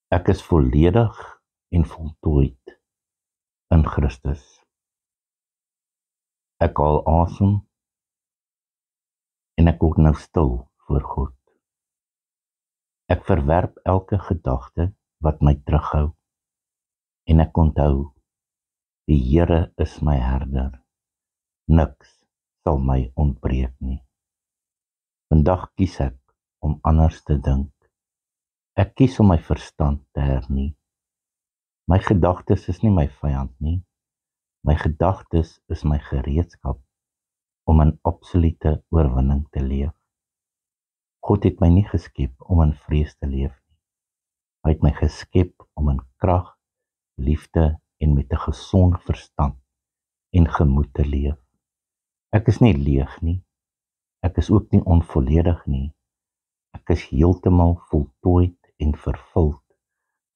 Ek is volledig en voltooid in Christus. Ek haal asem en ek word nou stil voor God. Ek verwerp elke gedagte wat my terughou en ek onthou, die Here is my herder. Niks sal my ontbreek nie. Vandag kies ek om anders te dink. Ek kies om my verstand te hernie. My gedagtes is nie my vyand nie. My gedagtes is my gereedskap om in absolute oorwinning te leef. God het my nie geskep om in vrees te leef nie. Hy het my geskep om in krag, liefde en met 'n gesonde verstand en gemoed te leef. Ek is nie leeg nie. Ek is ook nie onvolledig nie. Ek is heeltemal voltooid en vervuld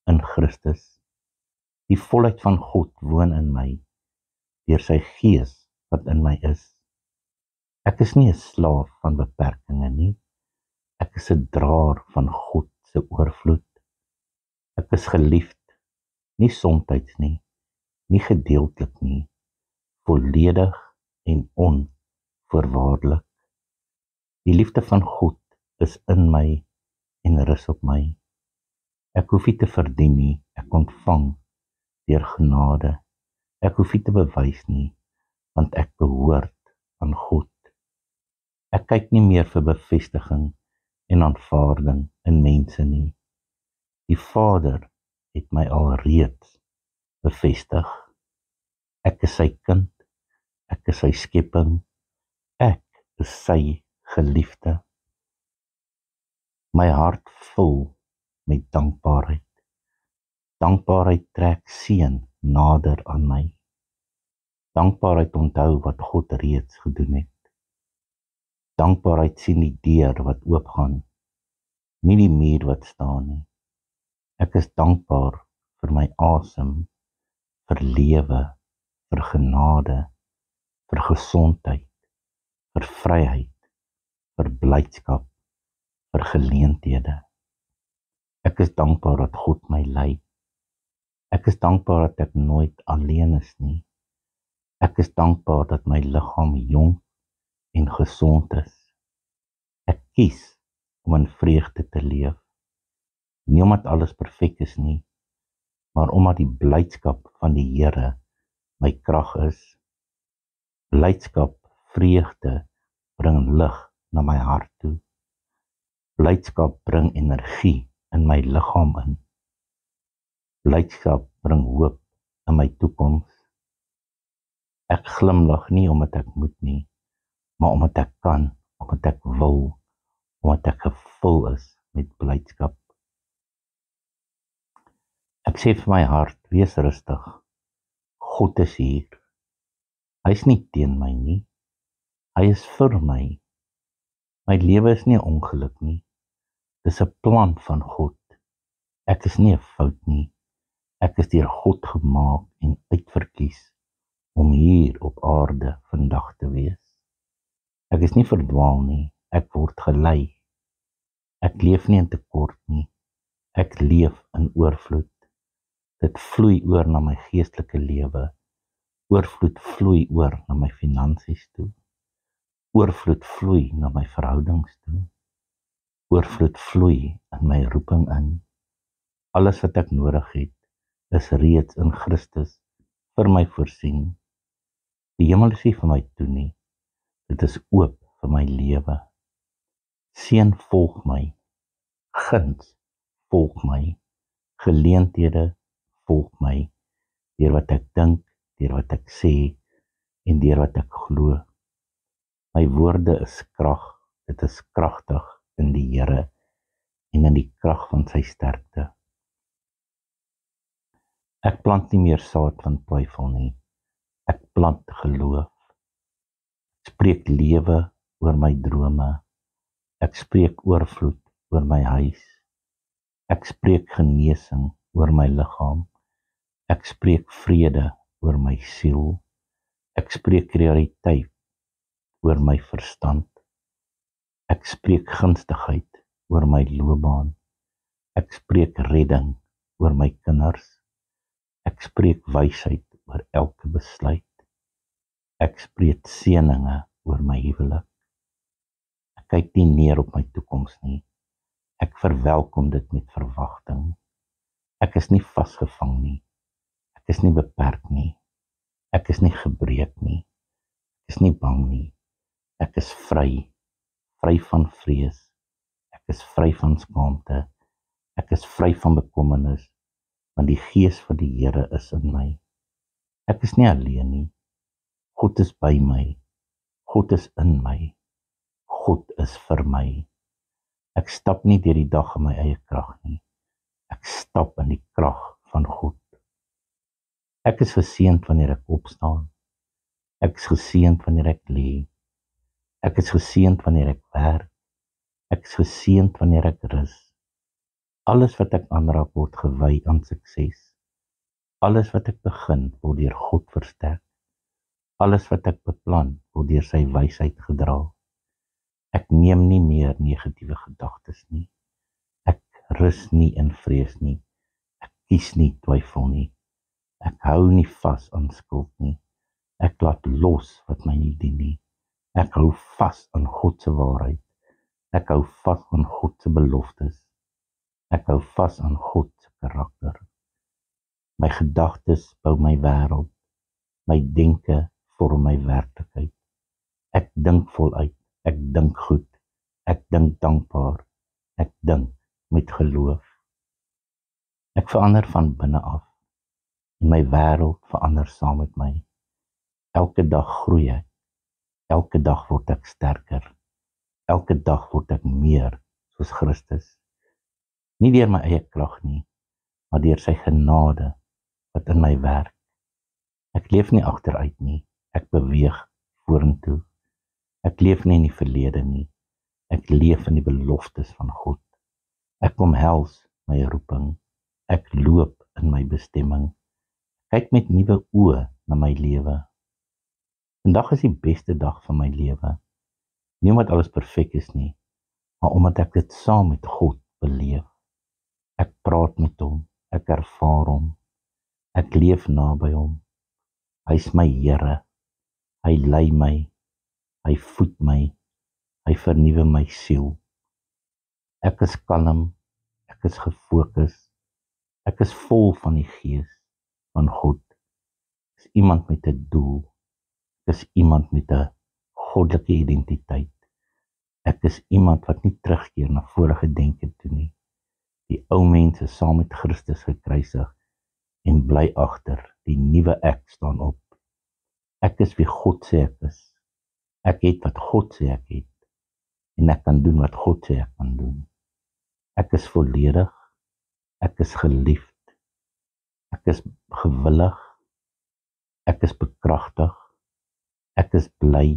in Christus. Die volheid van God woon in my, deur sy Gees wat in my is. Ek is nie 'n slaaf van beperkings nie. Ek is 'n draer van God se oorvloed. Ek is geliefd, nie somtyds nie, nie gedeeltelik nie, volledig en onvoorwaardelik. Die liefde van God is in my en rus op my. Ek hoef nie te verdien nie, ek ontvang deur genade. Ek hoef nie te bewys nie, want ek behoort aan God. Ek kyk nie meer vir bevestiging en aanvaarding in mense nie. Die Vader het my alreeds bevestig. Ek is sy kind, ek is sy skepping, ek is sy geliefde. My hart vul met dankbaarheid. Dankbaarheid trek seën nader aan my. Dankbaarheid onthou wat God reeds gedoen het. Dankbaarheid sien die deur wat oopgaan, nie die muur wat staan nie. Ek is dankbaar vir my asem, vir lewe, vir genade, vir gesondheid, vir vryheid, vir blydskap, vir geleenthede. Ek is dankbaar dat God my lei. Ek is dankbaar dat ek nooit alleen is nie. Ek is dankbaar dat my liggaam jong en gesond is. Ek kies om in vreugde te leef. Nie omdat alles perfek is nie, maar omdat die blydskap van die Here my krag is. Blydskap, vreugde bring lig na my hart toe. Blydskap bring energie in my liggaam in. Blydskap bring hoop in my toekoms. Ek glimlag nie omdat ek moet nie, maar omdat ek kan, omdat ek wil, omdat ek gevul is met blydskap. Ek sê vir my hart, wees rustig. God is hier. Hy is nie teen my nie. Hy is vir my. My lewe is nie 'n ongeluk nie. Dis 'n plan van God. Ek is nie 'n fout nie. Ek is deur God gemaak en uitverkies om hier op aarde vandag te wees. Ek is nie verdwaal nie. Ek word gelei. Ek leef nie in tekort nie. Ek leef in oorvloed. Dit vloei oor na my geestelike lewe. Oorvloed vloei oor na my finansies toe. Oorvloed vloei na my verhoudings toe. Oorvloed vloei in my roeping in. Alles wat ek nodig het, is reeds in Christus vir my voorsien. Die hemel is nie vir my toe nie. Dit is oop vir my lewe. Seën volg my. Guns volg my. Geleenthede volg my. Deur wat ek dink, deur wat ek sê en deur wat ek glo. My woorde is krag. Dit is kragtig in die Here en in die krag van sy sterkte. Ek plant nie meer saad van twyfel nie. Ek plant geloof. Ek spreek lewe oor my drome. Ek spreek oorvloed oor my huis. Ek spreek genesing oor my liggaam. Ek spreek vrede oor my siel. Ek spreek realiteit oor my verstand. Ek spreek gunstigheid oor my loopbaan. Ek spreek redding oor my kinders. Ek spreek wysheid oor elke besluit. Ek spreek seëninge oor my huwelik. Ek kyk nie neer op my toekoms nie. Ek verwelkom dit met verwagting. Ek is nie vasgevang nie. Ek is nie beperk nie. Ek is nie gebreek nie. Ek is nie bang nie. Ek is vry. Vry van vrees. Ek is vry van skaamte. Ek is vry van bekommernis, want die gees van die Here is in my. Ek is nie alleen nie. God is by my. God is in my. God is vir my. Ek stap nie deur die dag in my eie krag nie. Ek stap in die krag van God. Ek is geseënd wanneer ek opstaan. Ek is geseënd wanneer ek lê. Ek is geseënd wanneer ek werk. Ek is geseënd wanneer ek rus. Alles wat ek aanraak word gewy aan sukses. Alles wat ek begin word deur God versterk. Alles wat ek beplan word deur sy wysheid gedra. Ek neem nie meer negatiewe gedagtes nie. Ek rus nie in vrees nie. Ek kies nie twyfel nie. Ek hou nie vas aan skuld nie. Ek laat los wat my nie dien nie. Ek hou vas aan God se waarheid. Ek hou vas aan God se beloftes. Ek hou vas aan God se karakter. My gedagtes bou my wêreld. My denke vorm my werklikheid. Ek dink voluit. Ek dink goed. Ek dink dankbaar. Ek dink met geloof. Ek verander van binne af. En my wêreld verander saam met my. Elke dag groei ek. Elke dag word ek sterker. Elke dag word ek meer soos Christus. Nie deur my eie krag nie, maar deur sy genade wat in my werk. Ek leef nie agteruit nie, ek beweeg vorentoe. Ek leef nie in die verlede nie, ek leef in die beloftes van God. Ek omhels my roeping, ek loop in my bestemming. Kyk met nuwe oë na my lewe. Vandag is die beste dag van my lewe. Nie omdat alles perfek is nie, maar omdat ek dit saam met God beleef. Ek praat met hom, ek ervaar hom, ek leef naby hom. Hy is my Here, hy lei my, hy voed my, hy vernuwe my siel. Ek is kalm, ek is gefokus, ek is vol van die Gees van God. Ek is iemand met 'n doel, ek is iemand met 'n goddelike identiteit. Ek is iemand wat nie terugkeer na vorige denke toe nie. Die ou mens is saam met Christus gekruisig en bly agter. Die nuwe ek staan op. Ek is wie God sê ek is. Ek het wat God sê ek het. En ek kan doen wat God sê ek kan doen. Ek is volledig. Ek is geliefd. Ek is gewillig. Ek is bekragtig. Ek is bly.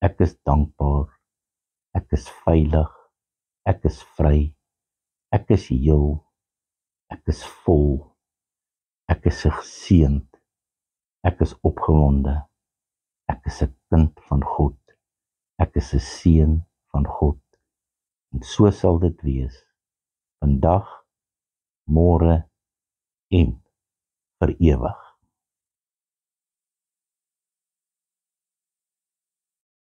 Ek is dankbaar. Ek is veilig. Ek is vry. Ek is heel. Ek is vol. Ek is geseënd. Ek is opgewonde. Ek is 'n kind van God. Ek is 'n seun van God. En so sal dit wees. Vandag, môre en vir ewig.